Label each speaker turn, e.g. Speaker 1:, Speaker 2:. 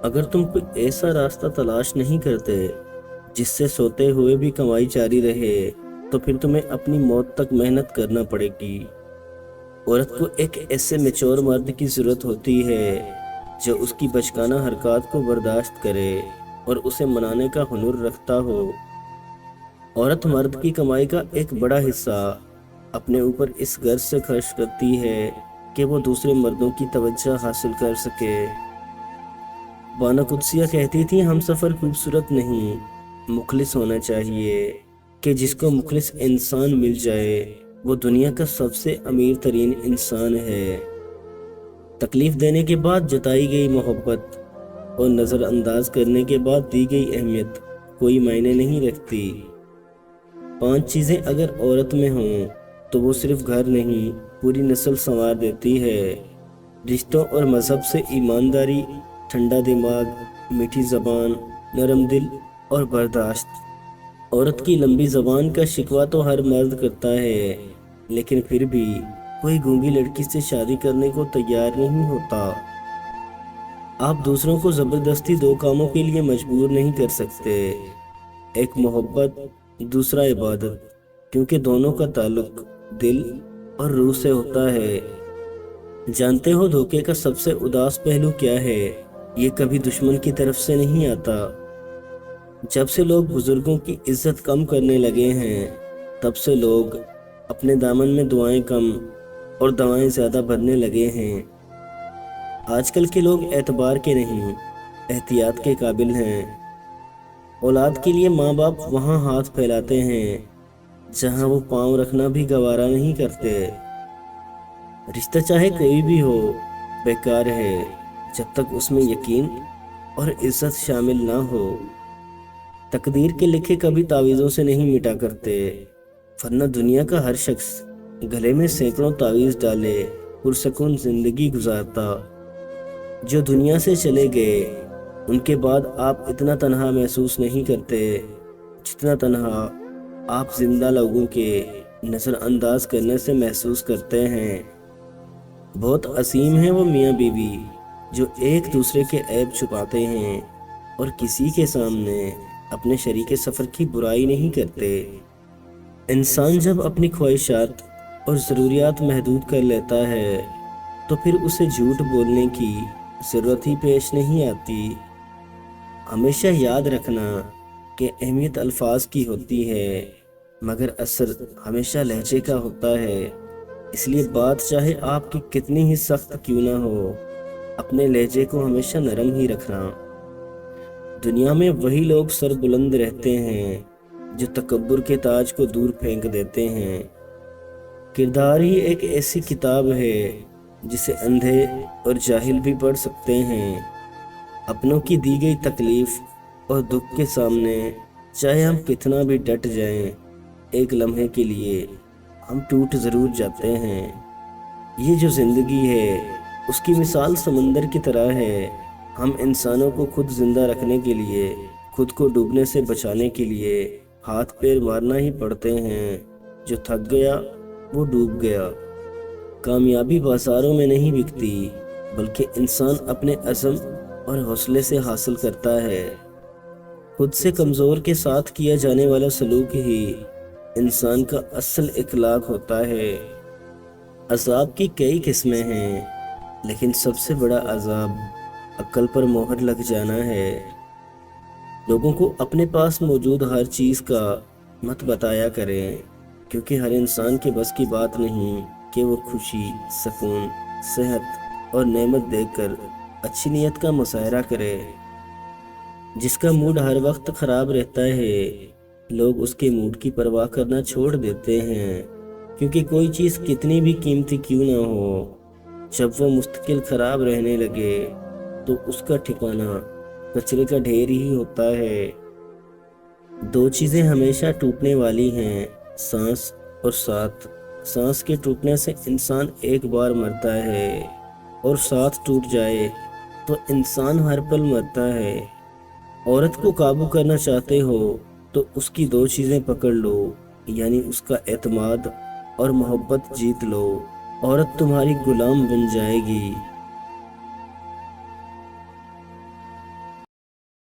Speaker 1: اگر تم کوئی ایسا راستہ تلاش نہیں کرتے جس سے سوتے ہوئے بھی کمائی جاری رہے تو پھر تمہیں اپنی موت تک محنت کرنا پڑے گی۔ عورت کو ایک ایسے میچور مرد کی ضرورت ہوتی ہے جو اس کی بچگانہ حرکات کو برداشت کرے اور اسے منانے کا ہنر رکھتا ہو۔ عورت مرد کی کمائی کا ایک بڑا حصہ اپنے اوپر اس غرض سے خرچ کرتی ہے کہ وہ دوسرے مردوں کی توجہ حاصل کر سکے۔ بانو قدسیہ کہتی تھی ہم سفر خوبصورت نہیں، مخلص ہونا چاہیے، کہ جس کو مخلص انسان مل جائے وہ دنیا کا سب سے امیر ترین انسان ہے۔ تکلیف دینے کے بعد جتائی گئی محبت اور نظر انداز کرنے کے بعد دی گئی اہمیت کوئی معنی نہیں رکھتی۔ 5 چیزیں اگر عورت میں ہوں تو وہ صرف گھر نہیں پوری نسل سنوار دیتی ہے۔ رشتوں اور مذہب سے ایمانداری، ٹھنڈا دماغ، میٹھی زبان، نرم دل اور برداشت۔ عورت کی لمبی زبان کا شکوہ تو ہر مرد کرتا ہے، لیکن پھر بھی کوئی گونگی لڑکی سے شادی کرنے کو تیار نہیں ہوتا۔ آپ دوسروں کو زبردستی 2 کاموں کے لیے مجبور نہیں کر سکتے، ایک محبت، دوسرا عبادت، کیونکہ دونوں کا تعلق دل اور روح سے ہوتا ہے۔ جانتے ہو دھوکے کا سب سے اداس پہلو کیا ہے؟ یہ کبھی دشمن کی طرف سے نہیں آتا۔ جب سے لوگ بزرگوں کی عزت کم کرنے لگے ہیں تب سے لوگ اپنے دامن میں دعائیں کم اور دوائیں زیادہ بھرنے لگے ہیں۔ آج کل کے لوگ اعتبار کے نہیں، احتیاط کے قابل ہیں۔ اولاد کے لیے ماں باپ وہاں ہاتھ پھیلاتے ہیں جہاں وہ پاؤں رکھنا بھی گوارا نہیں کرتے۔ رشتہ چاہے کوئی بھی ہو بیکار ہے جب تک اس میں یقین اور عزت شامل نہ ہو۔ تقدیر کے لکھے کبھی تعویذوں سے نہیں مٹا کرتے، ورنہ دنیا کا ہر شخص گلے میں سینکڑوں تعویذ ڈالے پرسکون زندگی گزارتا۔ جو دنیا سے چلے گئے ان کے بعد آپ اتنا تنہا محسوس نہیں کرتے جتنا تنہا آپ زندہ لوگوں کے نظر انداز کرنے سے محسوس کرتے ہیں۔ بہت عظیم ہیں وہ میاں بیوی جو ایک دوسرے کے عیب چھپاتے ہیں اور کسی کے سامنے اپنے شریک سفر کی برائی نہیں کرتے۔ انسان جب اپنی خواہشات اور ضروریات محدود کر لیتا ہے تو پھر اسے جھوٹ بولنے کی ضرورت ہی پیش نہیں آتی۔ ہمیشہ یاد رکھنا کہ اہمیت الفاظ کی ہوتی ہے مگر اثر ہمیشہ لہجے کا ہوتا ہے۔ اس لیے بات چاہے آپ کی کتنی ہی سخت کیوں نہ ہو، اپنے لہجے کو ہمیشہ نرم ہی رکھنا۔ دنیا میں وہی لوگ سر بلند رہتے ہیں جو تکبر کے تاج کو دور پھینک دیتے ہیں۔ کردار ہی ایک ایسی کتاب ہے جسے اندھے اور جاہل بھی پڑھ سکتے ہیں۔ اپنوں کی دی گئی تکلیف اور دکھ کے سامنے چاہے ہم کتنا بھی ڈٹ جائیں، ایک لمحے کے لیے ہم ٹوٹ ضرور جاتے ہیں۔ یہ جو زندگی ہے اس کی مثال سمندر کی طرح ہے۔ ہم انسانوں کو خود زندہ رکھنے کے لیے، خود کو ڈوبنے سے بچانے کے لیے ہاتھ پیر مارنا ہی پڑتے ہیں۔ جو تھک گیا وہ ڈوب گیا۔ کامیابی بازاروں میں نہیں بکتی بلکہ انسان اپنے عزم اور حوصلے سے حاصل کرتا ہے۔ خود سے کمزور کے ساتھ کیا جانے والا سلوک ہی انسان کا اصل اخلاق ہوتا ہے۔ عذاب کی کئی قسمیں ہیں لیکن سب سے بڑا عذاب عقل پر مہر لگ جانا ہے۔ لوگوں کو اپنے پاس موجود ہر چیز کا مت بتایا کریں، کیونکہ ہر انسان کے بس کی بات نہیں کہ وہ خوشی، سکون، صحت اور نعمت دیکھ کر اچھی نیت کا مظاہرہ کرے۔ جس کا موڈ ہر وقت خراب رہتا ہے لوگ اس کے موڈ کی پرواہ کرنا چھوڑ دیتے ہیں، کیونکہ کوئی چیز کتنی بھی قیمتی کیوں نہ ہو جب وہ مستقل خراب رہنے لگے تو اس کا ٹھکانہ کچرے کا ڈھیر ہی ہوتا ہے۔ 2 چیزیں ہمیشہ ٹوٹنے والی ہیں، سانس اور ساتھ۔ سانس کے ٹوٹنے سے انسان ایک بار مرتا ہے اور ساتھ ٹوٹ جائے تو انسان ہر پل مرتا ہے۔ عورت کو قابو کرنا چاہتے ہو تو اس کی 2 چیزیں پکڑ لو، یعنی اس کا اعتماد اور محبت جیت لو۔ عورت تمہاری غلام بن جائے گی